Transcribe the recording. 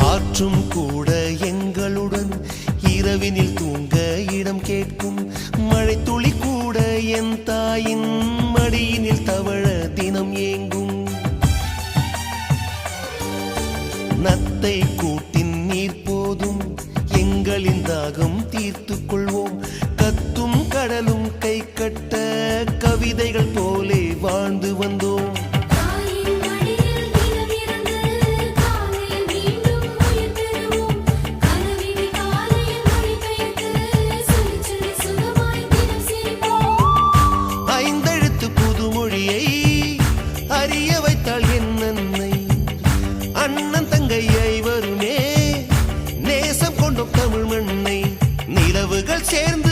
காற்றும் கூட எங்களுடன் இரவினில் தூங்க இடம் கேட்கும். மழை துளி கூட என் தாயின் மடியினில் தவழ தினம் ஏங்கும். நத்தை கூட்டின் நீர் போதும் எங்களின் தாகம் தீர்த்து கொள்வோம். கத்தும் கடலும் கை கட்ட கவிதைகள் போலே வாழ்ந்து வந்தோம். ஐந்தெழுத்து புதுமொழியை அறிய வைத்தாள் என் அன்னை. அண்ணன் தங்கை ஐவருமே நேசம் கொண்டோம் தமிழ் மண்ணை. நிலவுகள் சேர்ந்து